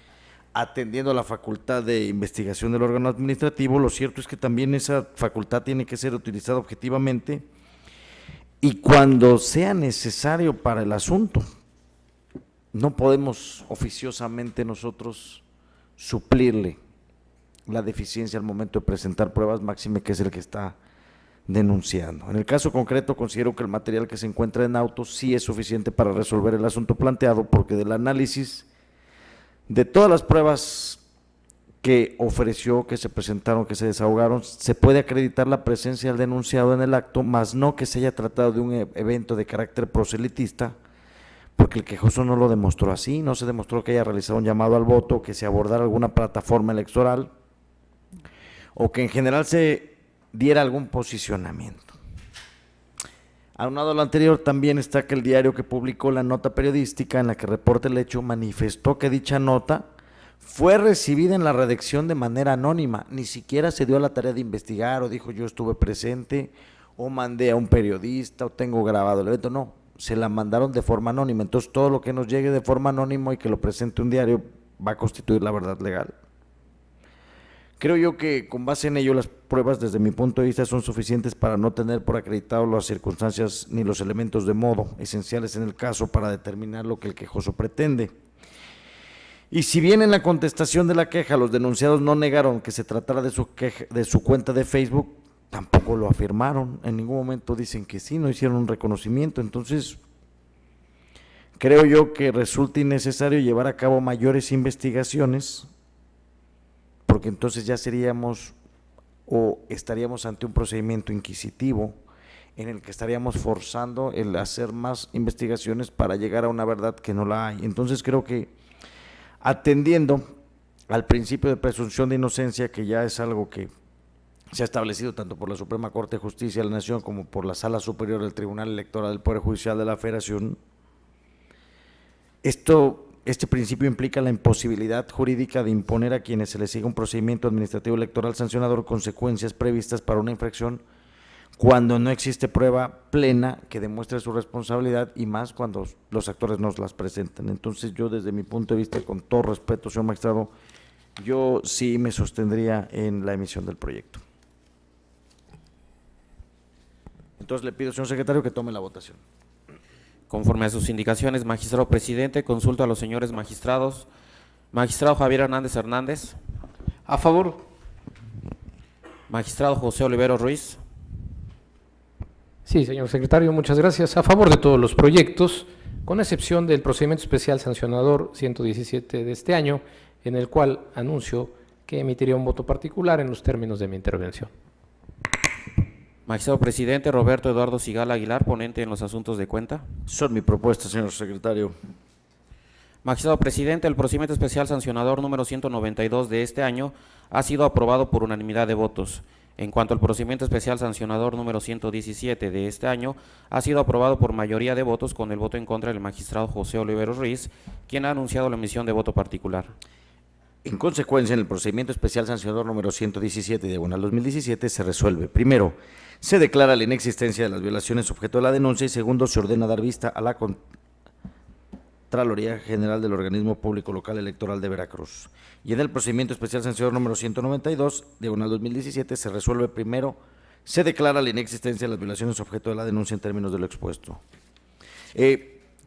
atendiendo a la facultad de investigación del órgano administrativo, lo cierto es que también esa facultad tiene que ser utilizada objetivamente y cuando sea necesario para el asunto. No podemos oficiosamente nosotros suplirle la deficiencia al momento de presentar pruebas, máxime que es el que está denunciando. En el caso concreto, considero que el material que se encuentra en auto sí es suficiente para resolver el asunto planteado, porque del análisis de todas las pruebas que ofreció, que se presentaron, que se desahogaron, se puede acreditar la presencia del denunciado en el acto, más no que se haya tratado de un evento de carácter proselitista, porque el quejoso no lo demostró así, no se demostró que haya realizado un llamado al voto, que se abordara alguna plataforma electoral, o que en general se diera algún posicionamiento. Aunado a lo anterior, también está que el diario que publicó la nota periodística en la que reporta el hecho manifestó que dicha nota fue recibida en la redacción de manera anónima, ni siquiera se dio a la tarea de investigar o dijo yo estuve presente o mandé a un periodista o tengo grabado el evento, no, se la mandaron de forma anónima, entonces todo lo que nos llegue de forma anónima y que lo presente un diario va a constituir la verdad legal. Creo yo que con base en ello las pruebas desde mi punto de vista son suficientes para no tener por acreditado las circunstancias ni los elementos de modo esenciales en el caso para determinar lo que el quejoso pretende. Y si bien en la contestación de la queja los denunciados no negaron que se tratara de su cuenta de Facebook, tampoco lo afirmaron, en ningún momento dicen que sí, no hicieron un reconocimiento, entonces creo yo que resulta innecesario llevar a cabo mayores investigaciones, porque entonces ya seríamos o estaríamos ante un procedimiento inquisitivo en el que estaríamos forzando el hacer más investigaciones para llegar a una verdad que no la hay. Entonces creo que atendiendo al principio de presunción de inocencia, que ya es algo que se ha establecido tanto por la Suprema Corte de Justicia de la Nación como por la Sala Superior del Tribunal Electoral del Poder Judicial de la Federación, este principio implica la imposibilidad jurídica de imponer a quienes se les siga un procedimiento administrativo electoral sancionador consecuencias previstas para una infracción cuando no existe prueba plena que demuestre su responsabilidad y más cuando los actores nos las presentan. Entonces yo desde mi punto de vista, con todo respeto, señor magistrado, yo sí me sostendría en la emisión del proyecto. Entonces le pido, señor secretario, que tome la votación. Conforme a sus indicaciones, magistrado presidente, consulto a los señores magistrados. Magistrado Javier Hernández Hernández. A favor. Magistrado José Olivero Ruiz. Sí, señor secretario, muchas gracias. A favor de todos los proyectos, con excepción del procedimiento especial sancionador 117 de este año, en el cual anuncio que emitiría un voto particular en los términos de mi intervención. Magistrado presidente Roberto Eduardo Sigala Aguilar, ponente en los asuntos de cuenta. Son mi propuesta, señor secretario. Magistrado presidente, el procedimiento especial sancionador número 192 de este año ha sido aprobado por unanimidad de votos. En cuanto al procedimiento especial sancionador número 117 de este año, ha sido aprobado por mayoría de votos con el voto en contra del magistrado José Olivero Ruiz, quien ha anunciado la emisión de voto particular. En consecuencia, en el procedimiento especial sancionador número 117 diagonal 2017 se resuelve, primero, se declara la inexistencia de las violaciones objeto de la denuncia y segundo, se ordena dar vista a la Contraloría General del Organismo Público Local Electoral de Veracruz. Y en el procedimiento especial sancionador número 192 diagonal 2017 se resuelve, primero, se declara la inexistencia de las violaciones objeto de la denuncia en términos de lo expuesto.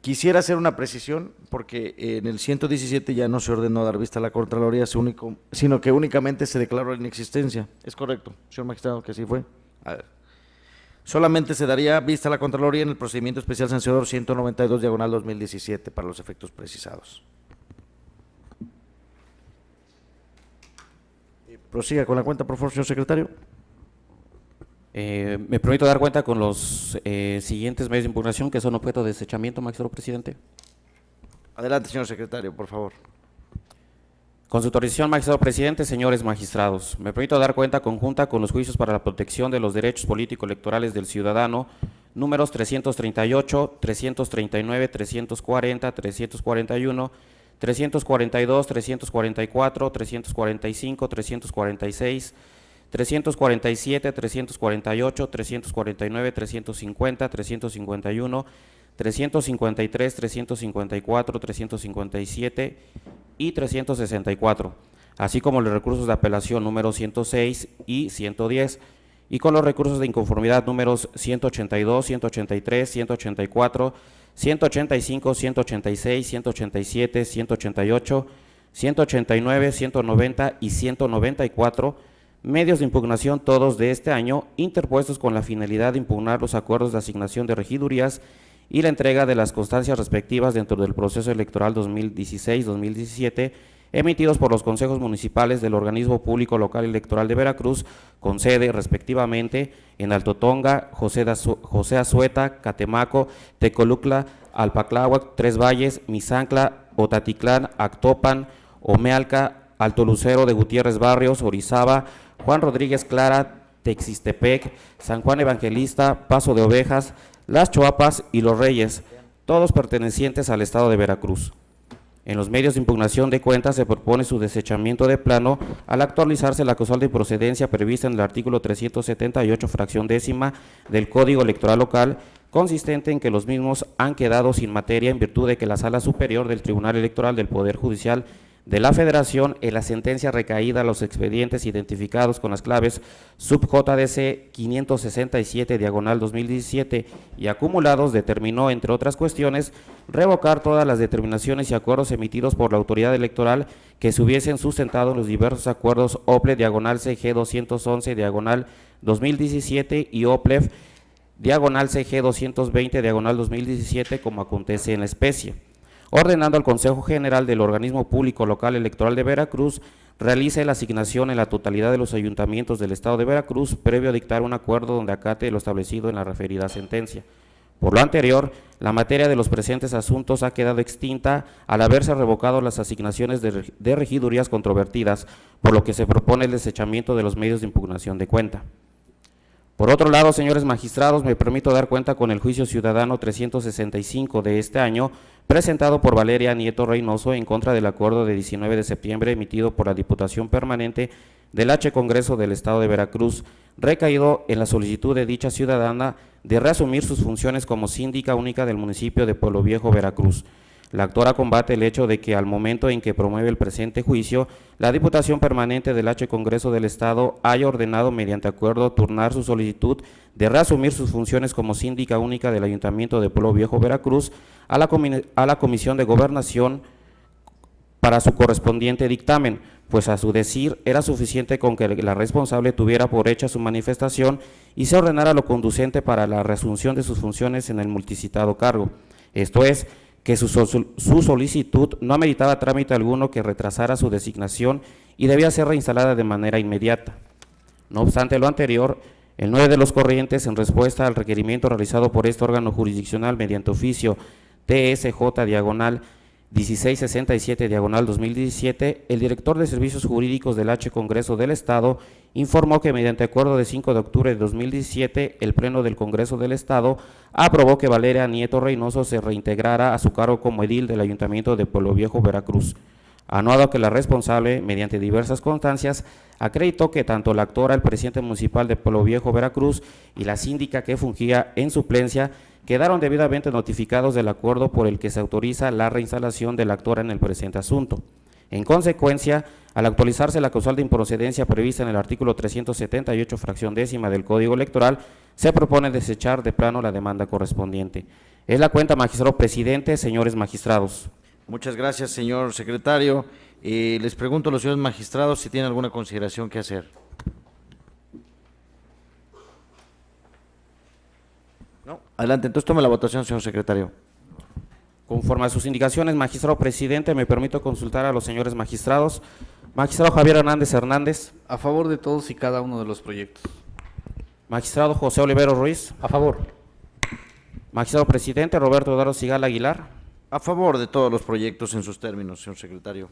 Quisiera hacer una precisión, porque en el 117 ya no se ordenó dar vista a la Contraloría, sino que únicamente se declaró la inexistencia. ¿Es correcto, señor magistrado, que así fue? A ver. Solamente se daría vista a la Contraloría en el procedimiento especial sancionador 192 diagonal 2017 para los efectos precisados. Prosiga con la cuenta, por favor, señor secretario. Me permito dar cuenta con los siguientes medios de impugnación que son objeto de desechamiento, magistrado presidente. Adelante, señor secretario, por favor. Con su autorización, magistrado presidente, señores magistrados, me permito dar cuenta conjunta con los juicios para la protección de los derechos político-electorales del ciudadano números 338, 339, 340, 341, 342, 344, 345, 346, 347, 348, 349, 350, 351, 353, 354, 357 y 364, así como los recursos de apelación números 106 y 110, y con los recursos de inconformidad números 182, 183, 184, 185, 186, 187, 188, 189, 190 y 194, medios de impugnación todos de este año, interpuestos con la finalidad de impugnar los acuerdos de asignación de regidurías y la entrega de las constancias respectivas dentro del proceso electoral 2016-2017, emitidos por los consejos municipales del organismo público local electoral de Veracruz, con sede respectivamente en Alto Tonga, José Azueta, Catemaco, Tecolucla, Alpacláhuac, Tres Valles, Mizancla, Otatitlán, Actopan, Omealca, Alto Lucero de Gutiérrez Barrios, Orizaba, Juan Rodríguez Clara, Texistepec, San Juan Evangelista, Paso de Ovejas, Las Choapas y Los Reyes, todos pertenecientes al estado de Veracruz. En los medios de impugnación de cuentas se propone su desechamiento de plano al actualizarse la causal de procedencia prevista en el artículo 378, fracción décima del Código Electoral Local, consistente en que los mismos han quedado sin materia en virtud de que la Sala Superior del Tribunal Electoral del Poder Judicial de la Federación, en la sentencia recaída a los expedientes identificados con las claves sub-JDC 567/2017 y acumulados, determinó, entre otras cuestiones, revocar todas las determinaciones y acuerdos emitidos por la autoridad electoral que se hubiesen sustentado en los diversos acuerdos OPLE/CG 211/2017 y OPLEF/CG 220/2017, como acontece en la especie, ordenando al Consejo General del Organismo Público Local Electoral de Veracruz realice la asignación en la totalidad de los ayuntamientos del estado de Veracruz, previo a dictar un acuerdo donde acate lo establecido en la referida sentencia. Por lo anterior, la materia de los presentes asuntos ha quedado extinta al haberse revocado las asignaciones de regidurías controvertidas, por lo que se propone el desechamiento de los medios de impugnación de cuenta. Por otro lado, señores magistrados, me permito dar cuenta con el juicio ciudadano 365 de este año, presentado por Valeria Nieto Reynoso en contra del acuerdo de 19 de septiembre emitido por la Diputación Permanente del H. Congreso del Estado de Veracruz, recaído en la solicitud de dicha ciudadana de reasumir sus funciones como síndica única del municipio de Pueblo Viejo, Veracruz. La autora combate el hecho de que al momento en que promueve el presente juicio, la Diputación Permanente del H. Congreso del Estado haya ordenado mediante acuerdo turnar su solicitud de reasumir sus funciones como síndica única del Ayuntamiento de Pueblo Viejo, Veracruz, a la Comisión de Gobernación para su correspondiente dictamen, pues a su decir era suficiente con que la responsable tuviera por hecha su manifestación y se ordenara lo conducente para la reasunción de sus funciones en el multicitado cargo. Esto es, que su solicitud no ameritaba trámite alguno que retrasara su designación y debía ser reinstalada de manera inmediata. No obstante lo anterior, el 9 de los corrientes, en respuesta al requerimiento realizado por este órgano jurisdiccional mediante oficio TSJ-1667-2017, el director de Servicios Jurídicos del H. Congreso del Estado informó que mediante acuerdo de 5 de octubre de 2017, el Pleno del Congreso del Estado aprobó que Valeria Nieto Reynoso se reintegrara a su cargo como edil del Ayuntamiento de Pueblo Viejo, Veracruz. Anuado que la responsable, mediante diversas constancias, acreditó que tanto la actora, el presidente municipal de Pueblo Viejo, Veracruz, y la síndica que fungía en suplencia quedaron debidamente notificados del acuerdo por el que se autoriza la reinstalación de la actora en el presente asunto. En consecuencia, al actualizarse la causal de improcedencia prevista en el artículo 378, fracción décima del Código Electoral, se propone desechar de plano la demanda correspondiente. Es la cuenta, magistrado presidente, señores magistrados. Muchas gracias, señor secretario. Les pregunto a los señores magistrados si tienen alguna consideración que hacer. No. Adelante, entonces tome la votación, señor secretario. Conforme a sus indicaciones, magistrado presidente, me permito consultar a los señores magistrados. Magistrado Javier Hernández. A favor de todos y cada uno de los proyectos. Magistrado José Olivero Ruiz. A favor. Magistrado presidente Roberto Eduardo Sigala Aguilar. A favor de todos los proyectos en sus términos, señor secretario.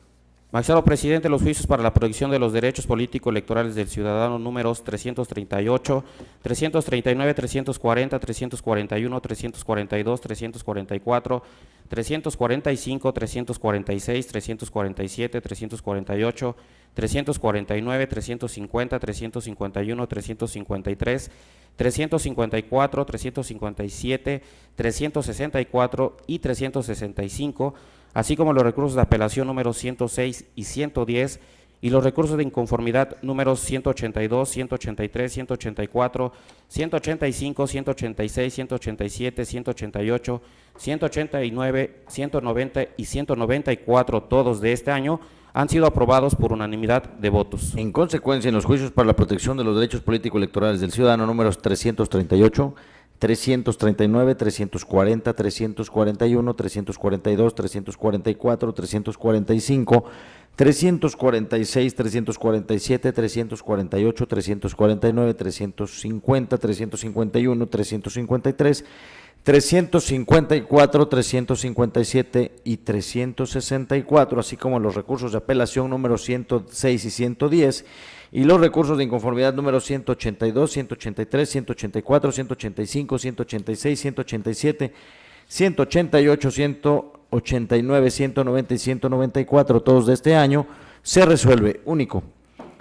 Magistrado presidente, los juicios para la protección de los derechos político-electorales del ciudadano números 338, 339, 340, 341, 342, 344, 345, 346, 347, 348, 349, 350, 351, 353, 354, 357, 364 y 365, así como los recursos de apelación números 106 y 110 y los recursos de inconformidad números 182, 183, 184, 185, 186, 187, 188, 189, 190 y 194, todos de este año, han sido aprobados por unanimidad de votos. En consecuencia, en los juicios para la protección de los derechos político-electorales del ciudadano números 338, 339, 340, 341, 342, 344, 345, 346, 347, 348, 349, 350, 351, 353, 354, 357 y 364, así como los recursos de apelación números 106 y 110, y los recursos de inconformidad números 182, 183, 184, 185, 186, 187, 188, 189, 190 y 194, todos de este año, se resuelve. Único.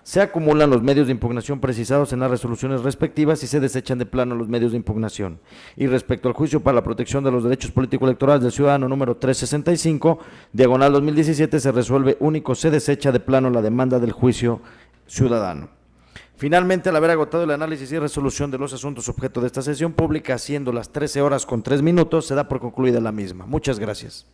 Se acumulan los medios de impugnación precisados en las resoluciones respectivas y se desechan de plano los medios de impugnación. Y respecto al juicio para la protección de los derechos político-electorales del ciudadano número 365, diagonal 2017, se resuelve único, se desecha de plano la demanda del juicio ciudadano. Finalmente, al haber agotado el análisis y resolución de los asuntos objeto de esta sesión pública, siendo las 13 horas con 3 minutos, se da por concluida la misma. Muchas gracias.